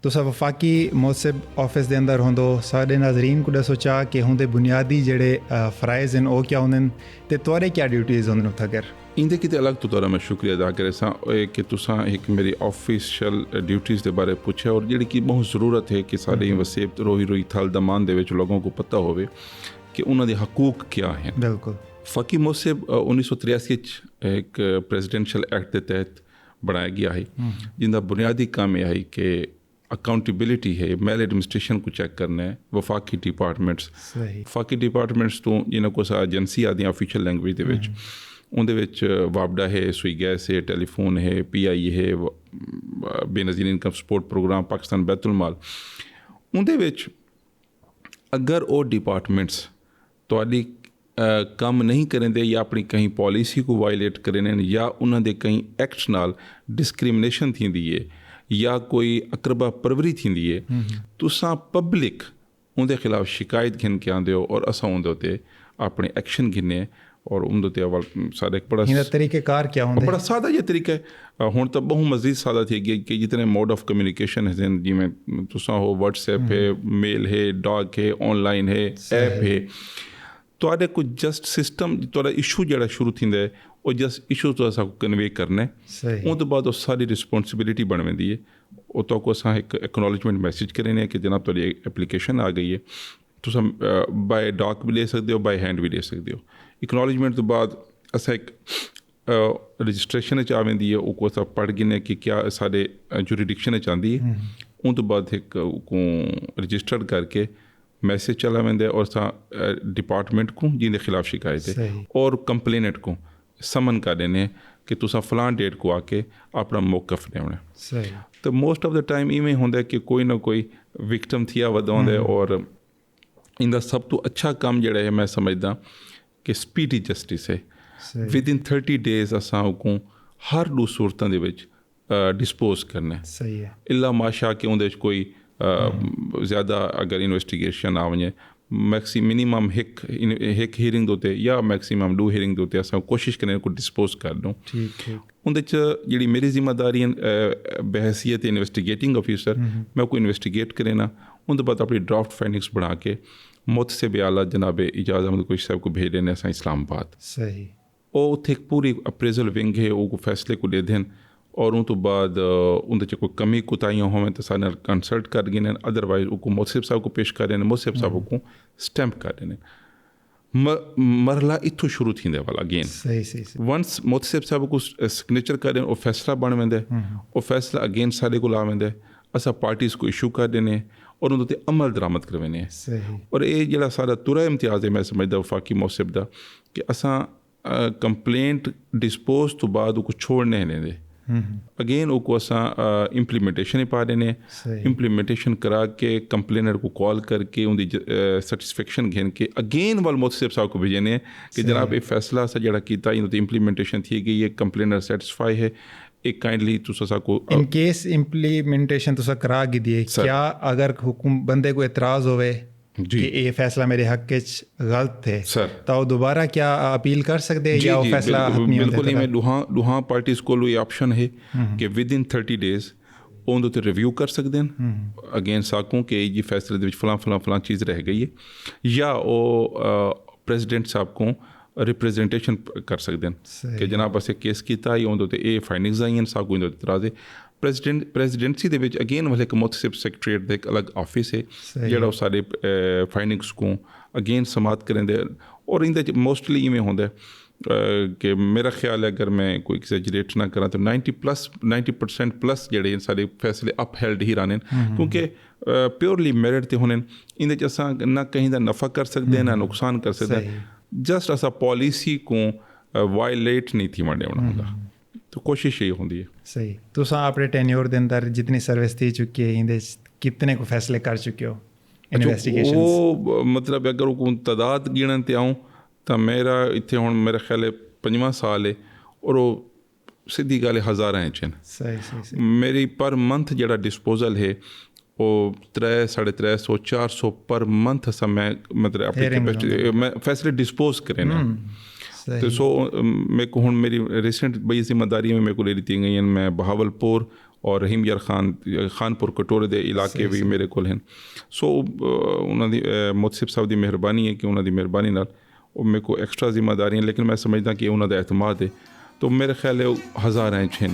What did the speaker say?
तुस वफाकी मोहसिब ऑफिस के अंदर होंदो, साढ़े नाजरीन को दसो चाह कि होंदे बुनियादी जेड़े फ़राइज़ हैं वो क्या होंदे ते तुआरे क्या ड्यूटीज़ होंदे उत्थे कर इंदे किते अलग तो तारा मैं शुक्रिया अदा करे सा कि तुसां एक मेरी ऑफिशियल ड्यूटीज़ के बारे पूछे और जिहड़ी कि बहुत ज़रूरत है कि साढ़े वसीब रोही रोही थल दमान दे विच लोगों को पता होवे कि उन्हां दे हकूक क्या हैं। बिल्कुल। फ़ाकी मोहसिब 1983 एक प्रेजिडेंशियल एक्ट के तहत बनाया गया है जिंदा बुनियादी काम यह है कि अकाउंटेबिलिटी है, मेल एडमिनिस्ट्रेशन को चेक करना है वफाकी डिपार्टमेंट्स। वफाकी डिपार्टमेंट्स तो जिन्हों को एजेंसी आदि ऑफिशियल लैंग्वेज दे विच उनदे विच वापडा है, सुई गैस है, टेलीफोन है, PI है, Benazir income support programme, Pakistan Baitul Mal. उनदे विच अगर वो डिपार्टमेंट्स तुहाडी काम नहीं करेंदे या अपनी कहीं पॉलिसी को वायलेट करें या उन्होंने कहीं एक्ट्स नाल डिस्क्रिमिनेशन थींदी है या कोई अकरबा परवरी थींदी है, तुसां पब्लिक उनके खिलाफ शिकायत घिन के आंदे हो और असां उनदे उत्ते अपने एक्शन घिने और उनदे उत्ते अवल सारे एक बड़ा तरीक़ेकार क्या होंदे? बड़ा सादा ये तरीका है। हुण तो बहुत मज़ीद सादा थी गया कि जितने मोड ऑफ कम्युनिकेशन हैं जिमें तुसां हो व्हाट्सएप है, मेल है, डॉक है, ऑनलाइन है, ऐप है, तुहाडे को जस्ट सिस्टम तुहाडा इशू जिहड़ा शुरू थींदा है वो जस्ट इशू तो असां कन्वे करना है। उन तो बाद वो सारी रिस्पॉन्सिबिलिटी बन वेंदी है। वो तो को असां एक एक्नॉलेजमेंट मैसेज करें कि जनाब तुहाडी एप्लीकेशन आ गई है, तुसां बाय डॉक भी ले सकते हो, बाय हैंड भी ले सकते हो। एक्नॉलेजमेंट तो बाद असां एक रजिस्ट्रेशन च आ वेंदी है, वो असां पढ़ गिने कि क्या साडे जुरिडिक्शन च आंदी है। उन तो बाद एक को रजिस्टर्ड करके मैसेज चला वेंदे और असां डिपार्टमेंट को जिंदे खिलाफ शिकायत है और कंप्लेनेंट को समन कर देने कि तुसां फलां डेट को आके अपना मौकफ लेना। तो मोस्ट ऑफ द टाइम इवें होंदा है कि कोई ना कोई विक्टिम थिया वधोंदा है और इंदा सब तो अच्छा काम जिहड़ा है मैं समझदा कि स्पीडी जस्टिस है। विद इन 30 डेज असां को हर दो सूरतां दे विच डिस्पोज करना है। इल्ला माशा कि उहदे च कोई ज़्यादा अगर इन्वेस्टिगेशन आ वञे मिनिमम हिक हीयरिंग दोते या मैक्सिमम 2 हीयरिंग दोते असां कोशिश करें को डिस्पोज कर दूँ। उनदे च जिहड़ी मेरी जिम्मेदारी बहसीयत इन्वेस्टिगेटिंग ऑफिसर मैं को इन्वेस्टिगेट करें ना उनके बाद अपनी ड्राफ्ट फाइंडिंग्स बना के मुतसिब आला जनाब इजाज़ अहमद कुरैशी साहब को भेज देने असां इस्लामाबाद। सही। वो उत्थे एक पूरी अप्रेजल विंग है, वो फैसले को दे देन और उन तो बाद उनके च कोई कमी कोताहियां होवें तो सारे कंसल्ट कर गिने, अदरवाइज उनको मुतसिब साहब को पेश कर देने, मुतसिब साहब को स्टैंप कर देने। मरला इत्थों शुरू थींदे वाला अगेन वंस मुतसिब साहब को सिग्नेचर कर देने, वो फैसला बन वेंदे, वो फैसला अगेन सारे को ला वेंदे, असां पार्टीज़ को इशू कर देने और उनके अमल दरामद करवेने। और ये जिहड़ा सारा तुरा इम्तियाज़ है मैं समझदा वफाकी मुतसिब दा कि असां कंप्लेंट डिस्पोज तो बाद को छोड़ने नहीं देंदे। अगेन वो असां इम्प्लीमेंटेशन ही पा देने, इम्प्लीमेंटेशन करा के कंप्लेनर को कॉल करके उनकी सेटिस्फेक्शन घेन के अगेन वाल मुतसिब साहब को भेजने कि जनाब ये फैसला असां जिहड़ा कीता इनकी इम्प्लीमेंटेशन थी गई है, कंप्लेनर सेटिस्फाई है, एक काइंडली तुसां को इन केस इम्प्लीमेंटेशन तुसां करा गी दिए क्या अगर हुकुम बंदे को एतराज़ होवे कि ये फैसला मेरे हक के गलत थे तो दोबारा क्या अपील कर सकते हैं या वो फैसला बिल्कुल ही मैं दुहा पार्टीज़ को ये ऑप्शन है कि विद इन 30 डेज उनके रिव्यू कर सकते हैं अगेन साकों के जी फैसले दे फलां फलां फलां चीज़ रह गई है या वो प्रेजिडेंट साहब को रिप्रेजेंटेशन कर सकते हैं कि जनाब असें केस किया या उनके ये फाइंडिंग्स आई साकू इनके इतराज़ है। प्रेजिडेंसी दे विच अगेन वाले एक मुतसिब सैकटरीएट दे एक अलग ऑफिस है जिहड़ा सारे फाइंडिंग्स को अगेन समात करें दे और इंदे मोस्टली इवें होंदा कि मेरा ख्याल है अगर मैं कोई एग्जैजरेट ना करा तो 90% प्लस जिहड़े सारे फैसले अपहेल्ड ही रहने क्योंकि प्योरली मेरिट ते होने इंदे च असां ना कहीं दा नफ़ा कर सकते ना नुकसान कर सकते, जस्ट असां पॉलिसी को वायलेट नहीं थी वंडे होना तो कोशिश यही होती है। सही। तुसां अपने टेन्योर के अंदर जितनी सर्विस थी चुकी है इंदे कितने को फैसले कर चुके हो इन्वेस्टिगेशन? वो मतलब अगर वो तादाद गिणन ते आऊँ तो मेरा इत्थे हुण मेरा ख्याल है 5वां साल है और वो सीधी गल हज़ारां च सही मेरी पर मंथ जिहड़ा डिस्पोजल है वो 300-350 400 पर मंथ असां मैं मतलब अपनी कैपेसिटी मैं फैसले डिस्पोज करें ना तो सो मेरे को हुण मेरी रिसेंट बई जिम्मेदारी में मेरे को ले दी गई हैं। मैं बहावलपुर ਔਰ ਰਹੀਮ ਯਾਰ ਖਾਨ ਖਾਨਪੁਰ ਕਟੋਰੇ ਦੇ ਇਲਾਕੇ ਵੀ ਮੇਰੇ ਕੋਲ ਹਨ। ਸੋ ਉਹਨਾਂ ਦੀ ਮੁਤਸਿਬ ਸਾਹਿਬ ਦੀ ਮਿਹਰਬਾਨੀ ਹੈ ਕਿ ਉਹਨਾਂ ਦੀ ਮਿਹਰਬਾਨੀ ਨਾਲ ਉਹ ਮੇਰੇ ਕੋਲ ਐਕਸਟਰਾ ਜ਼ਿੰਮੇਦਾਰੀਆਂ, ਲੇਕਿਨ ਮੈਂ ਸਮਝਦਾ ਕਿ ਉਹਨਾਂ ਦਾ ਇਤਮਾਦ ਹੈ। तो मेरे ख्याल है हज़ार इंच हैं।